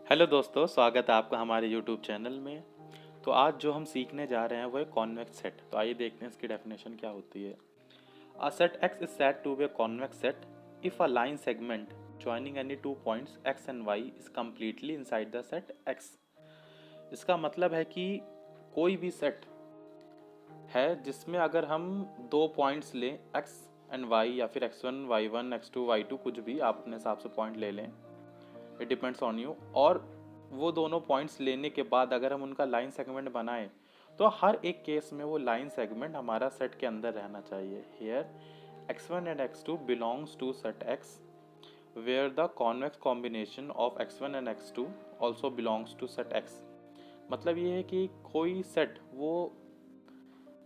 Hello दोस्तों, स्वागत है आपका हमारे यूट्यूब चैनल में। तो आज जो हम सीखने जा रहे हैं वो है कॉन्वेक्स सेट। तो आइए देखते हैं इसकी डेफिनेशन क्या होती है। A set X is said to be a convex set if a line segment joining any two points X and Y is completely inside the set X। इसका मतलब है कि कोई भी सेट है जिसमें अगर हम दो पॉइंट्स लें X एंड Y या फिर X1 Y1 X2 Y2 कुछ भी आप अपने हिसाब से पॉइंट ले लें, इट डिपेंड्स ऑन यू। और वो दोनों पॉइंट्स लेने के बाद अगर हम उनका लाइन सेगमेंट बनाएं तो हर एक केस में वो लाइन सेगमेंट हमारा सेट के अंदर रहना चाहिए। Here x1 and x2 belongs to set x where the convex combination of x1 and x2 also belongs to set x। मतलब ये है कि कोई सेट वो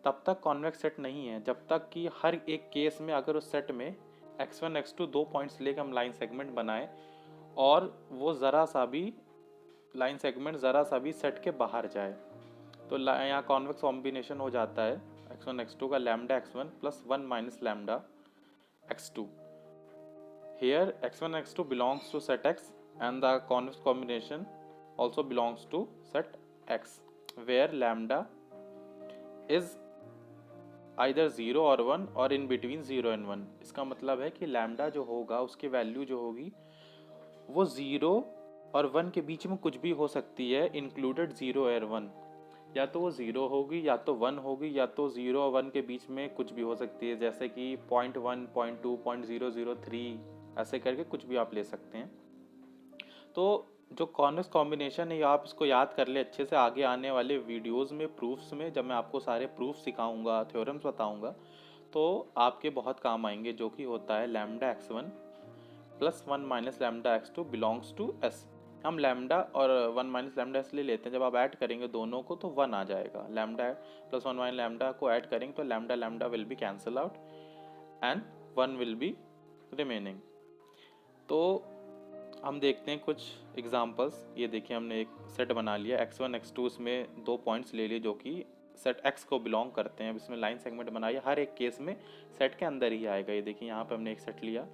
तब तक कॉन्वेक्स सेट नहीं है जब तक कि हर एक केस में अगर उस सेट में x1 x2 दो पॉइंट्स लेकर हम लाइन सेगमेंट बनाएं और वो ज़रा सा भी लाइन सेगमेंट ज़रा सा भी सेट के बाहर जाए तो यहाँ कॉन्वेक्स कॉम्बिनेशन हो जाता है x1 x2 का lambda x1 plus 1 minus lambda x2। Here x1 x2 belongs to set x and the convex combination also belongs to set x where lambda is either 0 और 1 और इन बिटवीन 0 एंड 1। इसका मतलब है कि lambda जो होगा उसकी वैल्यू जो होगी वो 0 और 1 के बीच में कुछ भी हो सकती है, इंक्लूडेड 0 और 1। या तो वो 0 होगी या तो 1 होगी या तो 0 और 1 के बीच में कुछ भी हो सकती है, जैसे कि 0.1 0.2 0.003 ऐसे करके कुछ भी आप ले सकते हैं। तो जो कॉन्वेक्स कॉम्बिनेशन है आप इसको याद कर ले अच्छे से। आगे आने वाले वीडियोस में प्रूफ्स में जब मैं आपको सारे प्रूफ सिखाऊंगा, थ्योरम्स बताऊंगा तो आपके बहुत काम आएंगे, जो कि होता है lambda x1 plus 1 minus lambda x2 belongs to s। हम लैम्डा और 1 माइनस लैम्डा इसलिए लेते हैं, जब आप ऐड करेंगे दोनों को तो 1 आ जाएगा। लैम्डा प्लस 1 माइनस लैम्डा को ऐड करेंगे तो lambda lambda will be cancel out and 1 will be remaining. तो हम देखते हैं कुछ एग्जांपल्स। ये देखिए हमने एक सेट बना लिया x1 x2, इसमें दो पॉइंट्स ले लिए जो कि सेट x को बिलोंग करते हैं। इसमें लाइन सेगमेंट बनाया, हर एक केस में सेट के अंदर ही आएगा। ये देखिए यहाँ पे हमने एक सेट लिया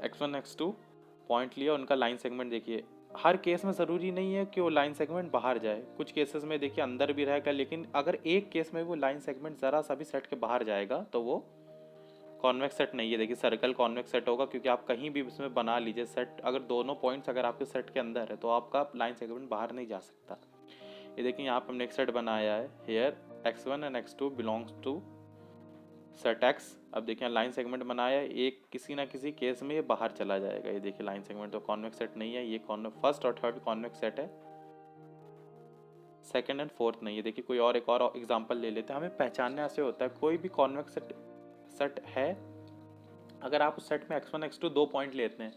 x1 x2 पॉइंट लिया, उनका लाइन सेगमेंट देखिए। हर केस में ज़रूरी नहीं है कि वो लाइन सेगमेंट बाहर जाए, कुछ केसेस में देखिए अंदर भी रहेगा, लेकिन अगर एक केस में वो लाइन सेगमेंट ज़रा सा भी सेट के बाहर जाएगा तो वो कॉन्वेक्स सेट नहीं है। देखिए सर्कल कॉन्वेक्स सेट होगा क्योंकि आप कहीं भी इसमें बना लीजिए सेट, अगर दोनों पॉइंट्स अगर आपके सेट के अंदर है तो आपका लाइन सेगमेंट बाहर नहीं जा सकता। ये देखिए यहाँ पे हमने एक सेट बनाया है। Here x1 and x2 belongs to set x। अब देखिए लाइन सेगमेंट बनाया है, एक किसी ना किसी केस में ये बाहर चला जाएगा। ये देखिए लाइन सेगमेंट तो कॉन्वेक्स सेट नहीं है, ये फर्स्ट और थर्ड कॉन्वेक्स सेट है, सेकंड एंड फोर्थ नहीं है। देखिए कोई और एक और एग्जांपल ले लेते हैं, हमें पहचानने से होता है कोई भी कॉन्वेक्स सेट है। अगर आप उस सेट में x1 x2 दो पॉइंट लेते हैं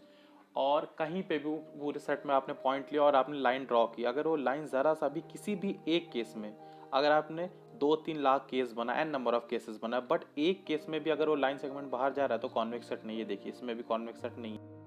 और कहीं पे भी पूरे सेट में आपने पॉइंट लिया और आपने लाइन ड्रॉ की, अगर वो लाइन ज़रा सा भी किसी भी एक केस में, अगर आपने 2-3 लाख केस बना, एन नंबर ऑफ केसेस बना, बट एक केस में भी अगर वो लाइन सेगमेंट बाहर जा रहा है तो कॉन्वेक्स सेट नहीं है। देखिए इसमें भी कॉन्वेक्स सेट नहीं है।